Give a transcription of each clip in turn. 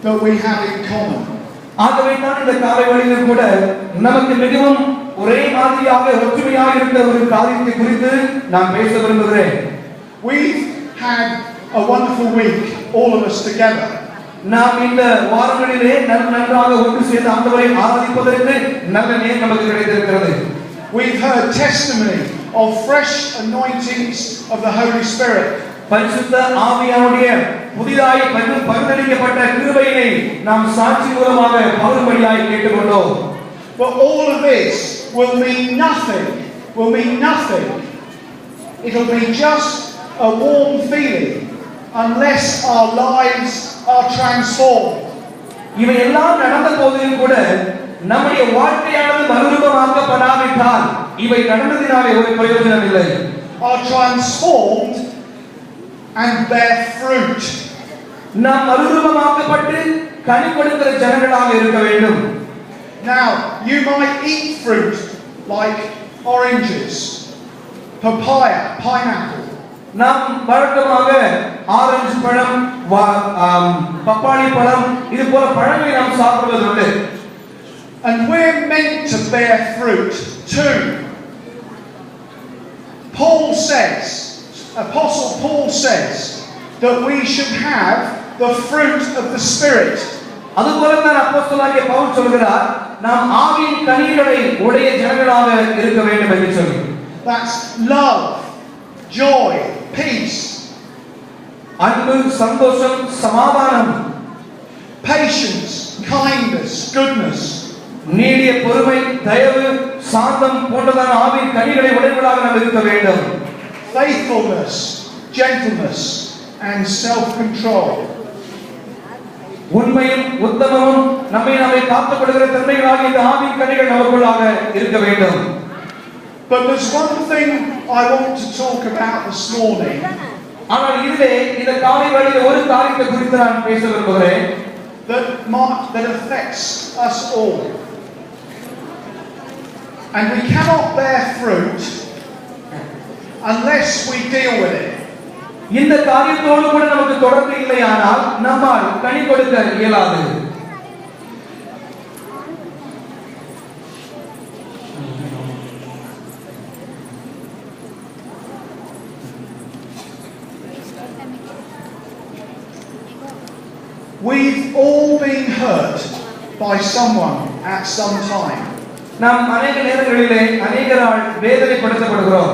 that we have in common. ஆகவே தான் இந்த காலைவெளியில் கூட நமக்கு மிகவும் ஒரே மாதிரியாக ஒற்றுமையாக இருந்த ஒரு காரியத்தை குறித்து நான் பேச விரும்புகிறேன். We've had a wonderful week, all of us together. நாம் இந்த வாரங்களிலே நன்றாக ஒன்று சேர்ந்து ஆண்டவரை ஆராதிப்பதற்கு நல்ல நேரம் நமக்கு கிடைத்திருக்கிறது. We've heard testimony of fresh anointings of the Holy Spirit. பரிசுத்த ஆவியானுடைய புதிதாய் பரிந்துரைக்கப்பட்ட கிருபையினை நாம் சாட்சி மூலமாக பகிரும்படியாய் கேட்டுக்கொண்டோம். But all of this will mean nothing. It'll be just a warm feeling unless our lives are transformed. இவை எல்லாம் நடந்த போதிலும் கூட நம்முடைய வாழ்க்கையானது மறுரூபமாக்கப்படாவிட்டால் இவை நடந்ததினாலே ஒரு பிரயோஜனம் இல்லை. Are transformed and bear fruit. நாம் மறுரூபமாக்கப்பட்டு கனி கொடுக்கிற ஜனங்களாக இருக்க வேண்டும். Now, you might eat fruit like oranges, papaya, pineapple. நாம் வழக்கமாக ஆரஞ்சு பழம், பப்பாளி பழம் இது போல பழங்களை நாம் சாப்பிடுவதுண்டு. And we're meant to bear fruit too. Apostle Paul says that we should have the fruit of the Spirit. அதுபோல தான் அப்போஸ்தலனாகிய பவுல் சொல்கிறார், நாம் ஆவியின் கனிகளை உடைய ஜனங்களாக இருக்க வேண்டும் என்று சொல்லி. That's love, joy, peace, அன்பு, சந்தோஷம், சமாதானம், patience, kindness, goodness, நீடிய பொறுமை, தயவு, சாந்தம் போன்றதான ஆவியின் கனிகளை உடையவர்களாக நாம் இருக்க வேண்டும். faithfulness, gentleness and self-control. உண்மையும் உத்தமமும் நம்மை காத்துக் கொள்கிற தன்மைகளாக இந்த ஆவியின் கனிகள் நமக்குள்ளாக இருக்க வேண்டும். But there's one thing I want to talk about this morning. ஆனால் இதிலே இந்த காலை வேளையில் ஒரு காரியத்தை குறித்து நான் பேச விரும்புகிறேன். That affects us all. And we cannot bear fruit unless we deal with it. இந்த காரியத்தோடு கூட நமக்கு தொடர்பு இல்லையானால் நம்மால் கனி கொடுக்க இயலாது. We've all been hurt by someone at some time. நாம் अनेक நேரங்களிலே अनेகரால் வேதனைப்படுத்தப்படுகிறோம்.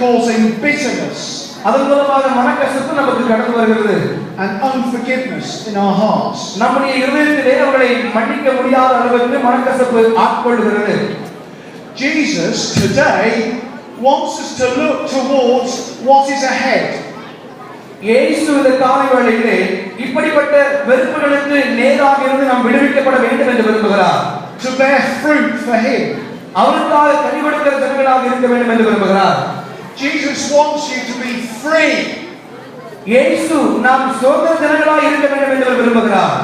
Causing bitterness. அதன் மூலமாக மனக்கசப்பு நமக்கு கடந்து வருகிறது. And unforgiveness in our hearts. நம்முடைய இதயத்திலே அவர்களை மன்னிக்க முடியாத அளவுக்கு மனக்கசப்பு ஆட்கொள்கிறது. Jesus today wants us to look towards what is ahead. இயேசு இந்த காலை வேளையிலே இப்படிப்பட்ட வெறுப்புகளுக்கு நேராக இருந்து நாம் விடுவிக்கப்பட வேண்டும் என்று விரும்புகிறார். To bear fruit for him. அவருக்காக கனி கொடுக்கிற ஜனங்களாக இருக்க வேண்டும் என்று விரும்புகிறார். Jesus wants you to be free. இயேசு நாம் சுதந்திர ஜனங்களாக இருக்க வேண்டும் என்று விரும்புகிறார்.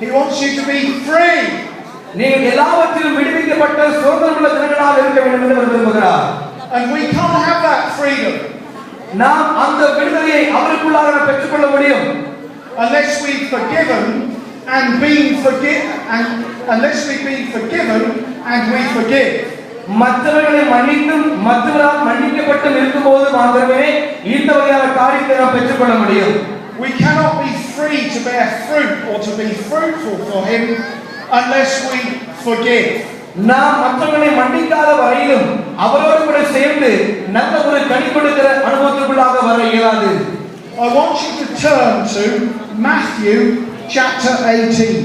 He wants you to be free. நீங்கள் எல்லாவற்றிலும் விடுவிக்கப்பட்ட சுதந்திரமுள்ள ஜனங்களாக இருக்க வேண்டும் என்று விரும்புகிறார். And we can't have that freedom. நாம் அந்த விடுதலையை அவருக்குள்ளாக பெற்றுக்கொள்ள முடியும். Unless we've forgiven and been forgiven and we forgive. மற்றவர்களை மன்னித்தும் மற்றவரால் மன்னிக்கப்பட்டும் இருக்கும்போது மாத்திரமே இந்த வகையான காரியத்தை நாம் பெற்றுக்கொள்ள முடியும். We cannot be free to bear fruit or to be fruitful for him unless we forgive. நாம் மற்றவர்களை மன்னிக்காத வரையிலும் அவரோடு கூட சேர்ந்து நல்ல ஒரு கனி கொடுக்கிற அனுபவத்துக்குள்ளாக வர இயலாது. I want you to turn to Matthew chapter 18.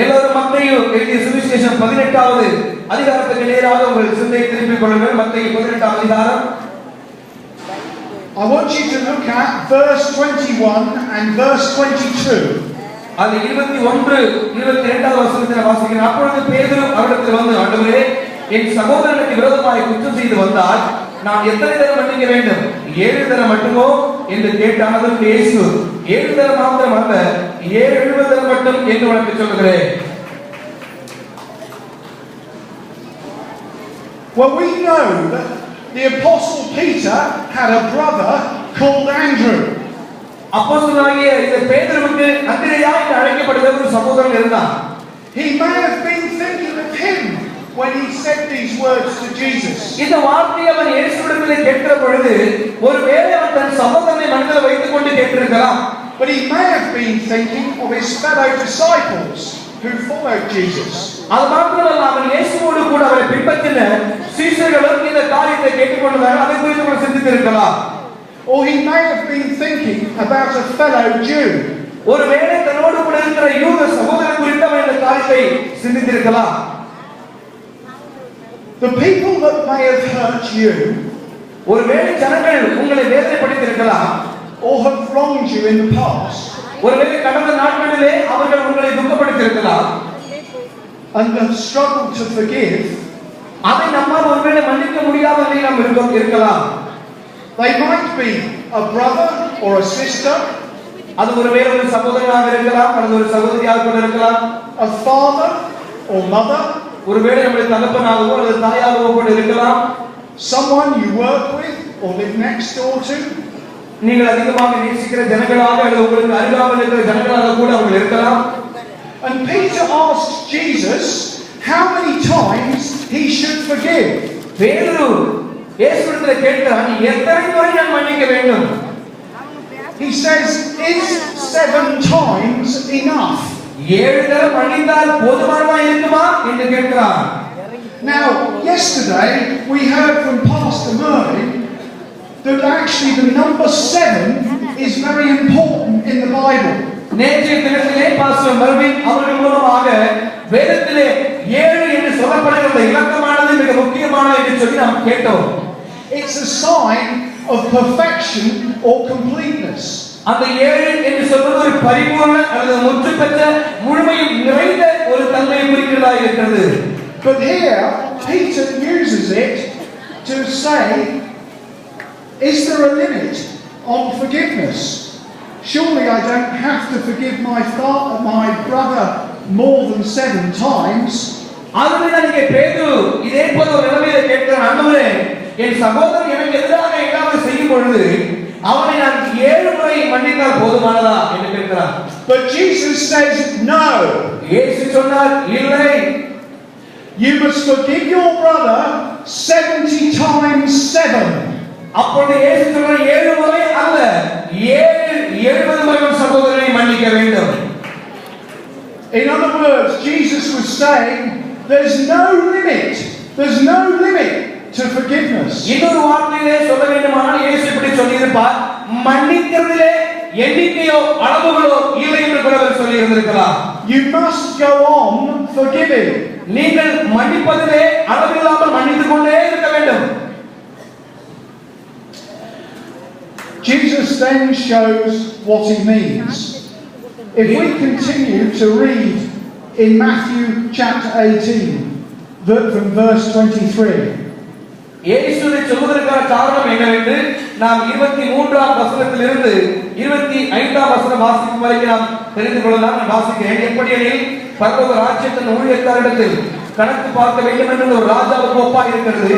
எல்லாரும் மத்தேயு எழுதிய சுவிசேஷம் 18வது அதிகாரத்துக்கு நேராக உங்கள் சிந்தையை திருப்பிக் கொள்ளுங்கள். மத்தேயு 18ஆம் அதிகாரம். I want you to look at verse 21 and verse 22. அது 21 22வது வசனத்தை வாசிக்கிறேன். அப்பொழுது பேதுரு அவரிடத்தில் வந்து, ஆண்டவரே, என் சகோதரனுக்கு விரோதமாய் குற்றம் செய்து வந்தால் நான் எத்தனை தரம் மன்னிக்க வேண்டும்? 7 தரம் மட்டுமோ என்று கேட்டானதும் இயேசு 7 தரம் மாத்திரம் அல்ல 70 தரம் மட்டும் என்று உனக்கு சொல்கிறேன். Well, we know that the apostle Peter had a brother called Andrew. அப்போஸ்தலனாகிய இந்த பேதுருவுக்கு அந்திரேயா என்று ஒரு சகோதரன் இருந்தான். He may have been thinking of him when he said these words to Jesus. இந்த வார்த்தையை அவன் இயேசுவிடத்தில் கேட்கிற பொழுது ஒருவேளை அவன் தன் சகோதரனை மனதில் வைத்துக் கொண்டு கேட்டிருக்கலாம். But he may have been thinking of his fellow disciples who followed Jesus. அது மாத்திரமல்ல, அவன் இயேசுவோடு கூட அவரை பின்பற்றின சீஷர்களும் இந்த காரியத்தை கேட்டுக்கொண்டதால் அதை குறித்து அவர் சிந்தித்திருக்கலாம். Or he may have been thinking about a fellow Jew. ஒருவேளை தன்னோடு கூட இருக்கிற யூத சகோதரன் குறித்து அவன் இந்த காரியத்தை சிந்தித்திருக்கலாம். The people that may have hurt you, ஒருவேளை ஜனங்கள் உங்களை வேதனைப்படுத்தியிருக்கலாம், or have wronged you in the past, ஒருவேளை கடந்த நாட்களிலே அவர்கள் உங்களை துக்கப்படுத்தியிருக்கலாம், and have struggled to forgive, அதை நம்மால் ஒருவேளை மன்னிக்க முடியாத நிலையில் நாம் இருக்கலாம். They might be a brother or a sister, அது ஒருவேளை ஒரு சகோதரனாக இருக்கலாம் அல்லது ஒரு சகோதரியாக கூட இருக்கலாம், a father or mother, ஒருவேளை நம்முடைய தகப்பனாகவோ அல்லது தாயாகவோ கூட இருக்கலாம், someone you work with or live next door to, நீங்கள் அதிகமாக நேசிக்கிற ஜனங்களாக அல்லது உங்களுக்கு அருகாமல் இருக்கிற ஜனங்களாக கூட அவர்கள் இருக்கலாம். And Peter asked Jesus how many times he should forgive. பேதுரு இயேசுவிடத்தில் கேட்கிறான், எத்தனை முறை நான் மன்னிக்க வேண்டும்? He says, is 7 times enough? 7 தடவை மன்னித்தால் போதுமானதா இருக்குமா என்று கேட்கிறான். Now, yesterday we heard from Pastor Mervyn that actually the number 7 is very important in the Bible. நேற்றைய தினத்திலே பாஸ்டர் மர்வின் அவர்கள் மூலமாக வேதத்திலே 7 என்று சொல்லப்படுகிற இலக்கமானது மிக முக்கியமானது என்று சொல்லி நாம் கேட்டோம். It's a sign of perfection or completeness. அந்த 7 என்று சொல்வது ஒரு பரிபூர்ண அல்லது முற்று பெற்ற முழுமையும் நிறைந்த ஒரு தன்மையை குறிக்கிறதா இருக்கிறது. But here Peter uses it to say, is there a limit on forgiveness? Surely I don't have to forgive my brother more than 7 times. அதுதான் இங்கே பேதுரு இதே போல ஒரு நிலைமையில கேட்கிறான், ஆண்டவரே, என் சகோதரன் எனக்கு எதிராக ஏதாவது செய்யும் பொழுது அவனை நான் 7 முறை மன்னித்தால் போதுமானதா என்று கேட்கிறான். But Jesus says no. இயேசு சொன்னார், இல்லை, you must forgive your brother 70 times 7. அப்பொழுது இயேசு சொன்னார், 7 முறை அல்ல, 70 முறை சகோதரனை மன்னிக்க வேண்டும். In other words, Jesus was saying there's no limit to forgiveness. இன்னொரு வார்த்தையிலே சொல்ல வேண்டுமானால் இயேசு இப்படி சொல்லியிருப்பார், மன்னிக்கிறதிலே எண்ணிக்கையோ அளவுகளோ இல்லை என்று கூட அவர் சொல்லி இருந்திருக்கலாம். You must go on forgiving. நீங்கள் மன்னிப்பதிலே அளவில்லாமல் மன்னித்துக் கொண்டே இருக்க வேண்டும். Jesus then shows what he means. If we continue to read in Matthew chapter 18 from verse 23, இயேசுவை சொல்வதற்கான காரணம் என்னவென்று நாம் 23ஆம் வசனத்திலிருந்து 25ஆம் வசனம் வாசிக்கும் வரைக்கும் நாம் தெரிந்து கொள்ளலாம். நான் வாசிக்கிறேன். எப்படியெனில் பரலோக ராஜ்யத்தின் ஊழியக்காரரிடத்தில் கணக்கு பார்க்க வேண்டும் என்று ஒரு ராஜாவுக்கு ஒப்பாய் இருக்கிறது.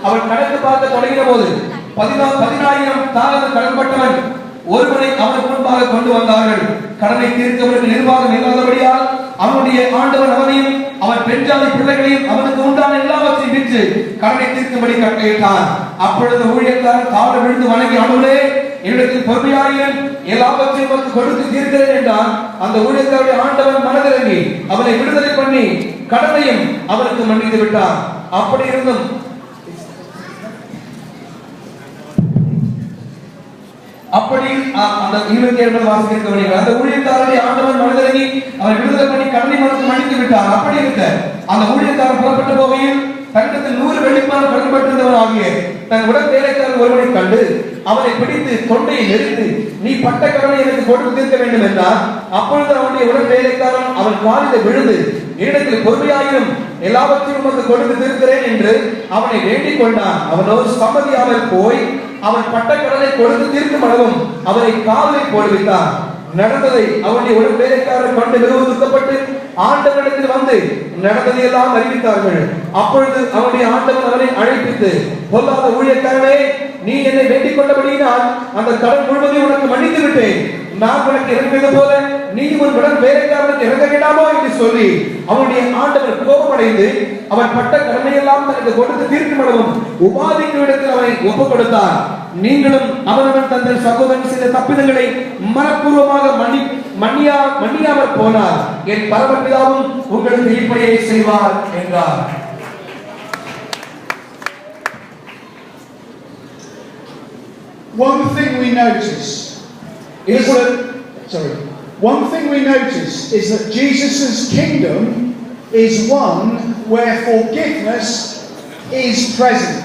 அவன் கணக்கு பார்க்க தொடங்கின போது 10,000 தாலந்து கடன்பட்டவன் ஒருவனை அவனுக்கு முன்பாக கொண்டு வந்தார்கள். கடனை தீர்க்கவனுக்கு நிர்வாகம் இல்லாதபடியால் அவனுடைய ஆண்டவன் அவனையும் அவன் பெண்ஜாதி பிள்ளைகளையும் அவனுக்கு உண்டான எல்லாவற்றையும் விற்று கடனை தீர்க்கும்படி கட்டளையிட்டான். அப்பொழுது ஊழியக்காரன் காலை விழுந்து வணங்கி, ஆண்டவரே, என்னிடத்தில் பொறுமையாயிரும், எல்லாவற்றையும் உமக்கு கொடுத்து தீர்க்கிறேன் என்றான். அந்த ஊழியக்காரனுடைய ஆண்டவன் மனதிறங்கி அவனை விடுதலை பண்ணி கடனையும் அவனுக்கு மன்னித்து விட்டான். அப்படி இருந்தும் அப்படி அந்த 27 வாசிக்கிறவர்கள் அந்த ஊழியக்காரரை ஆண்டவன் மனதிறங்கி அவரை விடுதலை பண்ணி கடனை மன்னித்து விட்டார். அப்படி இருக்க அந்த ஊழியக்காரன் புறப்பட்டு போகையில் தன்னிடத்தில் 100 வெள்ளிப்பணம் கடன்பட்டிருந்தவன் ஆகிய தன் உடன் வேலைக்காரர் ஒருவனை கண்டு அவனை பிடித்து தொண்டையை நெரித்து, நீ பட்ட கடனை எனக்கு கொடுத்து தீர்க்க வேண்டும் என்றார். அப்பொழுது அவனுடைய உடன் வேலைக்காரன் அவன் காலிலே விழுந்து, என்னிடத்தில் பொறுமையாயிரும், எல்லாவற்றையும் உமக்கு கொடுத்து தீர்க்கிறேன் என்று அவனை வேண்டிக் கொண்டான். அவனோ சம்மதியாமல் போய் அவன் பட்ட கடனை கொடுத்து தீர்க்கும் அளவும் அவரை காவலில் போடுவித்தான். நடந்ததை அவனுடைய உடன் வேலைக்காரர் கண்டு மிகவும் துக்கப்பட்டு ஆண்டவனிடத்தில் வந்து நடந்ததையெல்லாம் அறிவித்தார்கள். அப்பொழுது அவனுடைய ஆண்டவன் அவனை அழைப்பித்து, பொல்லாத ஊழியக்காரனே, நீ என்னை வேண்டிக் கொண்டபடியினால் அந்த கடன் முழுவதையும் உனக்கு மன்னித்து விட்டேன். நான் உனக்கு இறங்கியது போல நீ உன் உடன் வேலைக்காரனுக்கு இறங்க வேண்டாமோ என்று சொல்லி அவனுடைய ஆண்டவர் கோபமடைந்து அவன் பட்ட கடமையெல்லாம் தனக்கு கொடுத்து தீர்க்கமடவும் உபாதிக்கு இடத்தில் அவனை ஒப்புக் கொடுத்தார். நீங்களும் அவனவன் தங்கள் சகோதரன் செய்த தப்பிதங்களை மனப்பூர்வமாக மன்னியாமற் போனார், என் பரமபிதாவும் உங்களுக்கு இப்படியே செய்வார் என்றார். One thing we notice is that Jesus' kingdom is one where forgiveness is present.